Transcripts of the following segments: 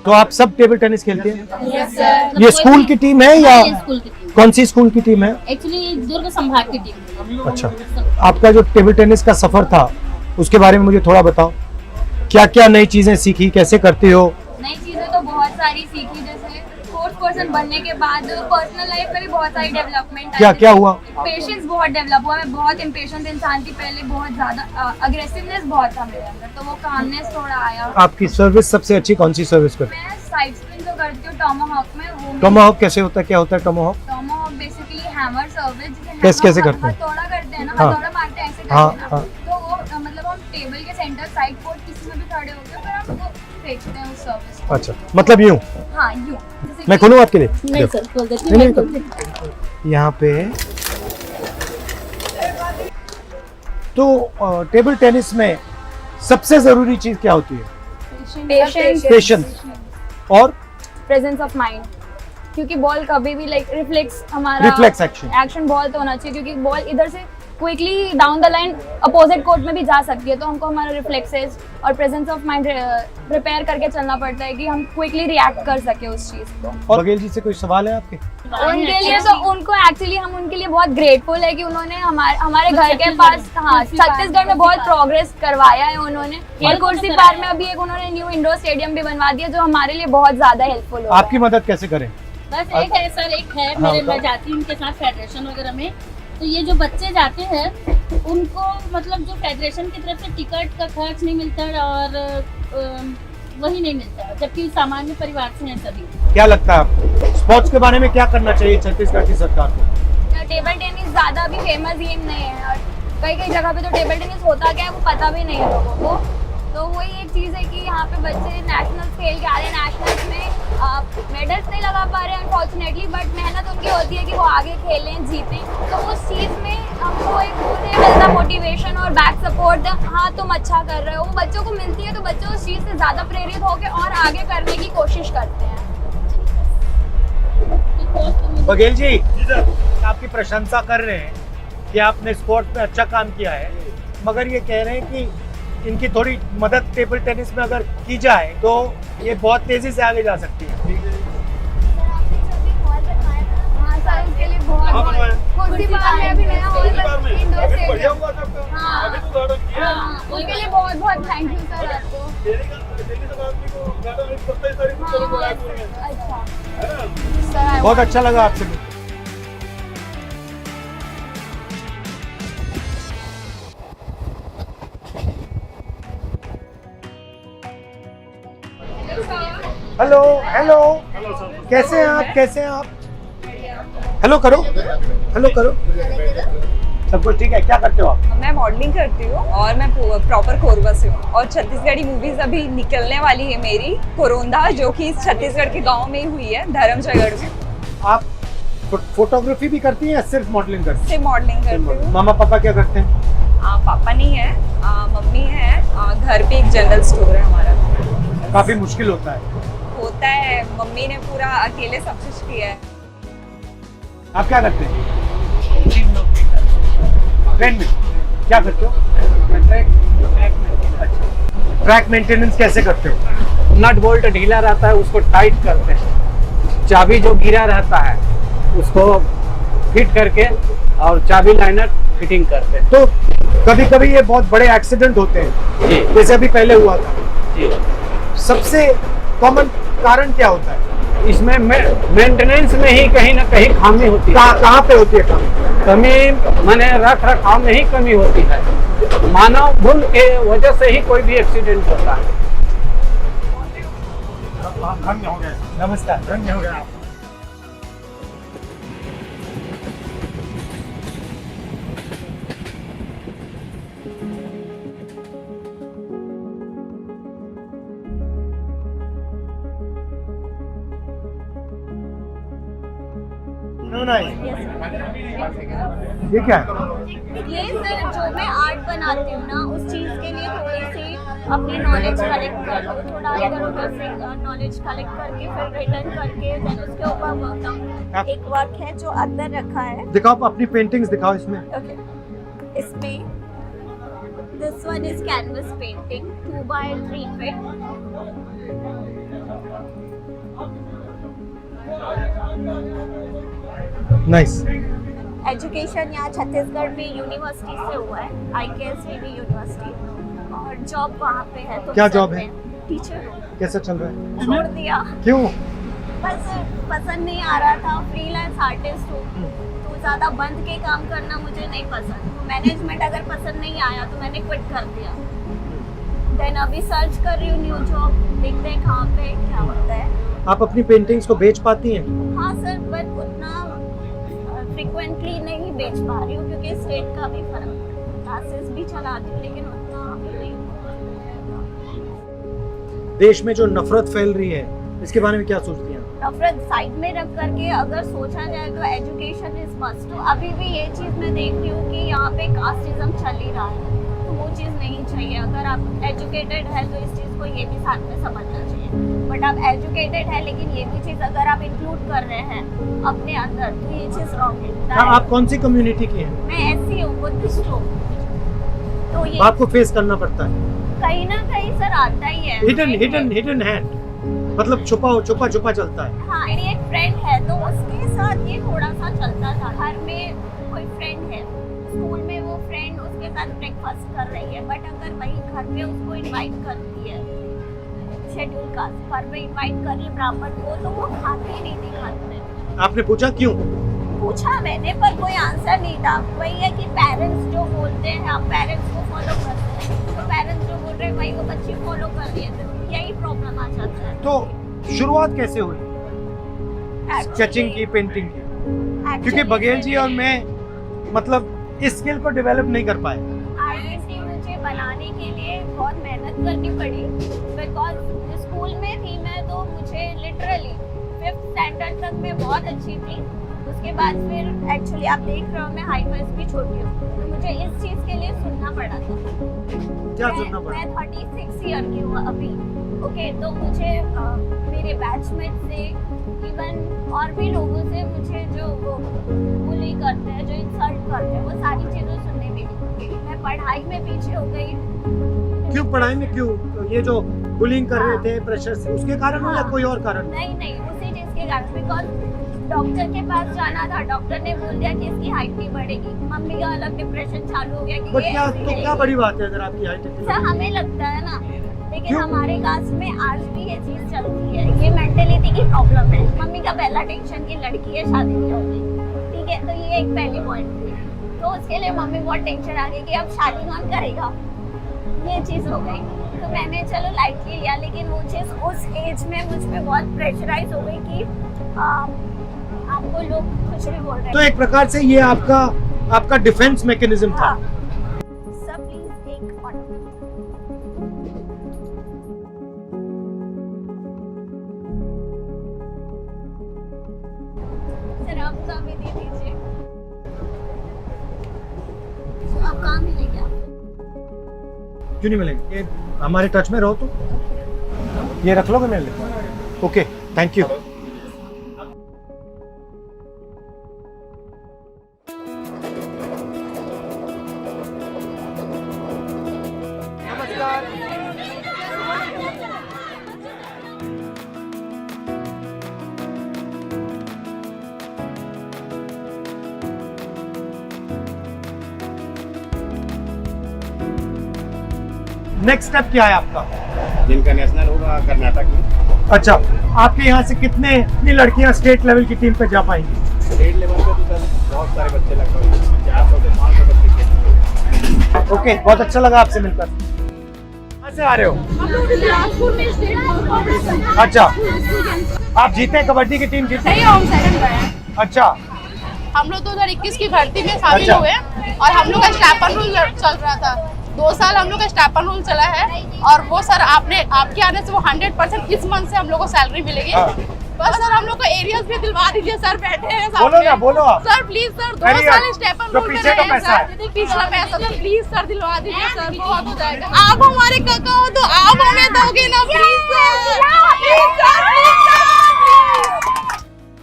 तो आप सब टेबल टेनिस खेलते हैं? Yes sir. ये स्कूल की टीम है या स्कूल की टीम, कौन सी स्कूल की टीम है? एक्चुअली दुर्ग संभाग की टीम। अच्छा, आपका जो टेबल टेनिस का सफर था उसके बारे में मुझे थोड़ा बताओ। क्या क्या नई चीजें सीखी, कैसे करते हो? नई चीजें तो बहुत सारी सीखी, जैसे स्पोर्ट्स पर्सन बनने के बाद पर्सनल लाइफ में भी बहुत सारी डेवलपमेंट। क्या क्या हुआ? पेशेंस बहुत डेवलप हुआ। मैं बहुत इम्पेशेंट इंसान थी पहले, बहुत ज्यादा अग्रेसिवनेस बहुत था मेरे अंदर, तो वो कामनेस थोड़ा आया। आपकी सर्विस सबसे अच्छी कौन सी सर्विस करते मैं साइड स्पिन तो करती हूँ टॉमाहॉक में। वो टॉमाहॉक कैसे होता है, क्या होता है Tomahawk? Tomahawk basically hammer service, कैसे करते हैं? हथौड़ा करते हैं ना, हाँ। हथौड़ा मारते हैं ऐसे हाँ, करते हैं ना। हाँ। तो वो मतलब हम टेबल के सेंटर साइड कोर्ट किसी में भी खड़े होकर फिर हम वो फेंकते हैं उस सर्विस को। अच्छा, मतलब यूं? हाँ यूं। जैसे मैं कि- खोलूं आपके लिए? नहीं सर, खोल देती नहीं, हूँ। नहीं, यहाँ पे तो टेबल टेनिस में सबसे जरूरी चीज क्या होती है? पेशेंस, पेशेंस और प्रेजेंस ऑफ माइंड, क्योंकि बॉल कभी भी लाइक रिफ्लेक्स हमारा रिफ्लेक्स एक्शन। एक्शन बॉल तो होना चाहिए, क्योंकि बॉल इधर से quickly down the line opposite court में भी जा सकती है, तो हमको हमारा रिफ्लेक्सेस और प्रेजेंस ऑफ माइंड प्रिपेयर करके चलना पड़ता है कि हम क्विकली रिएक्ट कर सके उस चीज को। और बघेल जी से कोई सवाल है आपके? उनके लिए तो उनको एक्चुअली हम उनके लिए बहुत ग्रेटफुल है कि उन्होंने हमारे घर के पास, हाँ, छत्तीसगढ़ में बहुत प्रोग्रेस करवाया है उन्होंने। और कुर्सी पार्क में अभी एक उन्होंने न्यू इंडोर स्टेडियम भी बनवा दिया, जो हमारे लिए बहुत ज्यादा हेल्पफुल हो। आपकी मदद कैसे करें? बस एक है सर, एक है हाँ, मेरे, बताओ। मैं जाती हूँ उनके साथ फेडरेशन वगैरह में, तो ये जो बच्चे जाते हैं उनको मतलब जो फेडरेशन की तरफ से टिकट का खर्च नहीं मिलता और वही नहीं मिलता, जबकि सामान्य परिवार से हैं सभी। क्या लगता है आपको स्पोर्ट्स के बारे में क्या करना चाहिए छत्तीसगढ़ की सरकार को? टेबल टेनिस ज्यादा अभी फेमस गेम नहीं है, और कई कई जगह पे तो टेबल टेनिस होता क्या है वो पता भी नहीं है लोगों को। तो वही एक चीज़ है कि यहाँ पे बच्चे नेशनल खेल के आ रहे हैं, नेशनल्स में मेडल्स नहीं लगा पा रहे हैं अनफॉर्चुनेटली, बट मेहनत उनकी होती है कि वो आगे खेलें, जीतें। तो उस चीज़ में हमको एक पूरे मिलता मोटिवेशन और बैक सपोर्ट, हाँ तुम अच्छा कर रहे हो, वो बच्चों को मिलती है, तो बच्चे उस चीज़ से ज़्यादा प्रेरित होकर और आगे करने की कोशिश करते हैं। बघेल जी आपकी प्रशंसा कर रहे हैं कि आपने स्पोर्ट्स में अच्छा काम किया है, मगर ये कह रहे हैं कि इनकी थोड़ी मदद टेबल टेनिस में अगर की जाए तो ये बहुत तेजी से आगे जा सकती है। हाँ सर, उसके लिए बहुत कुर्सी पार्क में अभी नया हॉल बन इंडोर स्टेडियम। हाँ, उसके लिए बहुत बहुत थैंक यू सर आपको। अच्छा सर, बहुत अच्छा लगा आपसे। हेलो हेलो, कैसे हैं आप? कैसे हैं आप? हेलो करो, हेलो करो। सब कुछ ठीक है? क्या करते हो आप? मैं मॉडलिंग करती हूँ और मैं प्रॉपर कोरबा से हूँ, और छत्तीसगढ़ी मूवीज अभी निकलने वाली है मेरी, कोरोंदा, जो कि इस छत्तीसगढ़ के गांव में ही हुई है, धर्मजयगढ़ में। आप फोटोग्राफी भी करती हैं या सिर्फ मॉडलिंग करती से मॉडलिंग करती हूँ। हैं? मामा पापा क्या करते हैं? पापा नहीं है, मम्मी है। घर पे एक जनरल स्टोर है हमारा। काफी मुश्किल होता है। मम्मी ने पूरा अकेले सब कुछ किया है। आप क्या करते हैं? ट्रेन में क्या करते हो? अच्छा, ट्रैक मेंटेनेंस कैसे करते हो? नट बोल्ट ढीला रहता है उसको टाइट करते हैं, चाबी जो गिरा रहता है उसको फिट करके और चाबी लाइनर फिटिंग करते हैं। तो कभी कभी ये बहुत बड़े एक्सीडेंट होते हैं, जी जैसे अभी पहले हुआ था। जी, सबसे कॉमन कारण क्या होता है? इसमें मेंटेनेंस में ही कहीं ना कहीं खामी होती है। कहाँ पे होती है कमी माने रख रखाव में ही कमी होती है। मानव भूल के वजह से ही कोई भी एक्सीडेंट होता है। धन्य हो गए, नमस्कार, धन्य हो गए आप। करना है ये क्या है? ये सर जो मैं आर्ट बनाती हूँ ना उस चीज़ के लिए थोड़ी सी अपनी नॉलेज कलेक्ट कर लो, थोड़ा इधर उधर से नॉलेज कलेक्ट करके फिर रिटर्न करके देन उसके ऊपर वर्क डाउन। एक वर्क है जो अंदर रखा है। दिखाओ अपनी पेंटिंग्स दिखाओ इसमें। ओके, इसमें this one is canvas painting 2x3 feet. Nice. Education यहाँ छत्तीसगढ़ में यूनिवर्सिटी से हुआ है, IKSVB यूनिवर्सिटी, और जॉब वहाँ पे है। तो क्या जॉब है? टीचर। कैसा चल रहा है? छोड़ दिया, क्यों? बस पसंद नहीं आ रहा था। फ्रीलांस आर्टिस्ट हूँ तो ज़्यादा बंद के काम करना मुझे नहीं पसंद। तो मैनेजमेंट अगर पसंद नहीं आया तो मैंने क्विट कर दिया। देन अभी सर्च कर रही हूँ न्यू जॉब, देखते हैं कहाँ पे क्या होता है। आप अपनी पेंटिंग्स को बेच पाती हैं? हाँ सर, बट उतना फ्रिक्वेंटली नहीं बेच पा रही हूँ क्योंकि स्टेट का भी फर्क है। क्लासेस भी चलाती हूँ लेकिन उतना अभी नहीं। देश में जो नफरत फैल रही है इसके बारे में क्या सोचती हैं? नफरत साइड में रख करके अगर सोचा जाए तो एजुकेशन इज मस्ट। तो अभी भी ये चीज़ मैं देख रही हूँ कि यहाँ पे कास्टिज्म चल ही रहा है, तो वो चीज़ नहीं चाहिए। अगर आप एजुकेटेड है तो इस चीज़ को ये भी साथ में समझना चाहिए। बट आप एजुकेटेड है लेकिन ये भी चीज़ अगर आप इंक्लूड कर रहे हैं अपने अंदर तो ये चीज़ रॉन्ग है। हाँ, आप कौन सी कम्युनिटी की हैं? मैं ऐसी हूँ, बुद्धिस्ट हूँ, तो ये आपको फेस करना पड़ता है। कहीं ना कहीं सर आता ही है। हिडन हैंड, मतलब छुपा चलता है। हाँ, मेरी एक फ्रेंड है तो उसके साथ ये थोड़ा सा चलता था। घर में कोई फ्रेंड है, स्कूल में वो फ्रेंड उसके साथ ब्रेकफास्ट कर रही है, बट अगर वही घर में उसको इनवाइट करती है शेड्यूल कास्ट, घर में इनवाइट कर रही है ब्राह्मण को, तो वो खाती नहीं थी घर में। आपने पूछा क्यों? पूछा मैंने पर कोई आंसर नहीं था। वही है कि पेरेंट्स जो बोलते हैं हम पेरेंट्स को फॉलो करते हैं, तो पेरेंट्स जो बोल रहे हैं वही वो बच्चे फॉलो कर रही है, तो यही प्रॉब्लम आ जाता है। तो शुरुआत कैसे हुई स्केचिंग की, पेंटिंग की? क्योंकि बघेल जी और मैं मतलब इस स्किल को डेवलप नहीं कर पाए। आईडीसी मुझे बनाने के लिए बहुत मेहनत करनी पड़ी, बिकॉज स्कूल में थी मैं तो मुझे लिटरली 5th स्टैंडर्ड तक मैं बहुत अच्छी थी। उसके बाद फिर एक्चुअली आप देख रहे हो मैं हाइट में भी छोटी हूँ, तो मुझे इस चीज़ के लिए सुनना पड़ा था। क्या सुनना पड़ा? मैं 36 ईयर की हूँ अभी। ओके, तो मुझे मेरे बैचमेट से इवन और भी लोगों से मुझे जो वो बुली करते हैं, जो इंसल्ट करते हैं, वो सारी चीज़ें सुनने मिली। मैं पढ़ाई में पीछे हो गई। क्यों पढ़ाई में क्यों? ये जो बुलिंग कर रहे थे प्रेशर से, उसके कारण हो या कोई और कारण? नहीं, उसी चीज़ के कारण। बिकॉज डॉक्टर के पास जाना था, डॉक्टर ने बोल दिया कि इसकी हाइट नहीं बढ़ेगी। मम्मी का अलग डिप्रेशन चालू हो गया कि बट ये क्या ऐसी तो क्या रहेगी। बड़ी बात है अगर आपकी हाइट है? सर हमें लगता है ना, लेकिन क्यों? हमारे कास्ट में आज भी ये चीज़ चलती है। ये मेंटेलिटी की प्रॉब्लम है। मम्मी का पहला टेंशन की लड़की है, शादी नहीं होगी, ठीक है, तो ये एक पहली पॉइंट थी। तो उसके लिए मम्मी बहुत टेंशन आ गई कि अब शादी कौन करेगा, ये चीज़ हो गई। तो मैंने चलो लाइटली लिया, लेकिन वो चीज़ उस एज में मुझ पर बहुत प्रेशराइज हो गई कि आपको लोग कुछ भी बोल रहे तो हैं। एक प्रकार से ये आपका डिफेंस मैकेनिज्म था। हाँ। सब प्लीज एक ऑर्डर। सर आप चाबी दे दीजिए। तो आप कहाँ मिलेंगे आप? क्यों नहीं मिलेंगे? ये हमारे टच में रहो तो ये रख लोगे मेरे लिए? Okay, thank you. Next step क्या है आपका? जिनका नेशनल होगा कर्नाटक में। अच्छा, आपके यहाँ से कितनी लड़कियाँ स्टेट लेवल की टीम पे जा पाएंगी? स्टेट लेवल पे तो सर बहुत सारे बच्चे, लगभग 400 से 500 बच्चे खेलते हैं। ओके, बहुत अच्छा लगा आपसे मिलकर। कहाँ से आ रहे हो? अच्छा, आप जीते? कबड्डी की टीम जीती? नहीं, हम सेकंड गए। अच्छा, हम लोग 2021 की भर्ती में शामिल अच्छा। हुए और हम लोग का स्टाइपेंड रूल चल रहा था। 2 साल हम लोग का स्टाइपेंड रूल चला है और वो सर आपके आने से वो 100% इस मंथ से हम लोग को सैलरी मिलेगी। हाँ। बस सर हम लोग को एरियाज भी दिलवा दीजिए सर, बैठे हैं बोलो ना, बोलो आप। सर प्लीज सर, 2 अरे साल यार, स्टेपन जो रूल में पीछे का रहे पैसा है। सर, पिछला पैसा सर प्लीज सर दिलवा दीजिए सर, बहुत हो जाएगा। आप हमारे काका हो तो आप हमें दोगे ना प्लीज सर।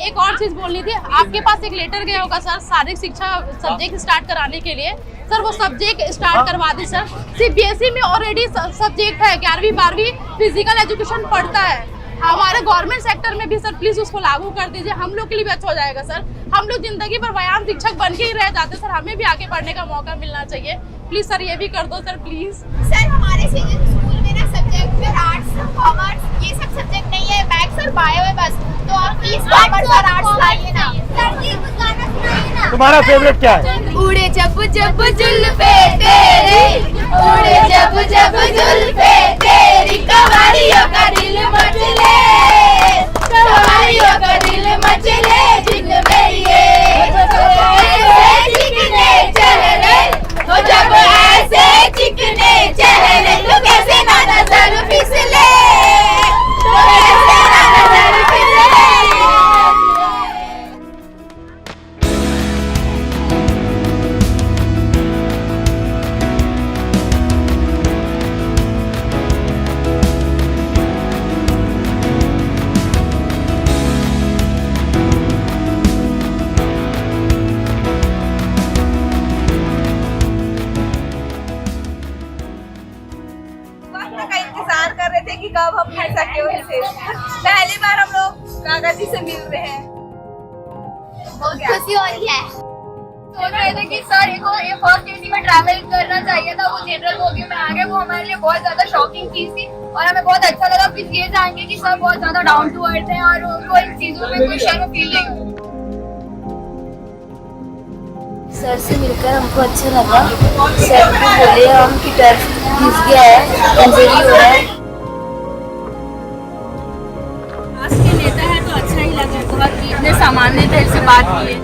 एक और चीज बोलनी थी, आपके पास एक लेटर गया होगा सर शारीरिक शिक्षा सब्जेक्ट स्टार्ट कराने के लिए, सर वो सब्जेक्ट स्टार्ट करवा दी सर। सीबीएसई में ऑलरेडी सब्जेक्ट है 11वीं 12वीं फिजिकल एजुकेशन पढ़ता है, हमारे गवर्नमेंट सेक्टर में भी सर प्लीज उसको लागू कर दीजिए, हम लोग के लिए भी अच्छा हो जाएगा सर। हम लोग जिंदगी भर व्यायाम शिक्षक बन के ही रह जाते सर, हमें भी आगे बढ़ने का मौका मिलना चाहिए, प्लीज सर ये भी कर दो सर प्लीज। सर हमारे स्कूल में ना सब्जेक्ट में आर्ट्स कॉमर्स ये सब सब्जेक्ट नहीं है, मैथ्स और बायो है बस, तो आप प्लीज कॉमर्स और आर्ट्स लाइए ना। तुम्हारा फेवरेट क्या है? उड़े जब जब जुल्फे तेरी, उड़े जब जब जुल्फे तेरी, कवारियों का दिल मचले, कवारियों का दिल मचले, जिन मेरी ऐसे चिकने चले, हो जब ऐसे चिकने चले, तो कैसे ना नजर फिसले, तो कैसे ना नजर फिसले। वक्त का इंतजार कर रहे थे कि कब हम मिल सकते हो इसे। पहली बार हम लोग काका जी से मिल रहे हैं, बहुत खुशी हो रही है। सोच रहे थे कि सर को ये फर्स्ट एसी में ट्रैवल करना चाहिए था, वो जनरल बोगी में आ गए, वो हमारे लिए बहुत ज्यादा शॉकिंग चीज थी और हमें बहुत अच्छा लगा। फिर ये जानेंगे कि सर बहुत ज्यादा डाउन टू अर्थ हैं और उनको इन चीजों में कोई शर्म फील नहीं होती। सर से मिलकर हमको अच्छा लगा। सर को बोले हम की टर्फ घिस गया है, इंजरी हो रहा है। पास के नेता है तो अच्छा ही लगा, बहुत इतने सामान्य दिल से बात किए।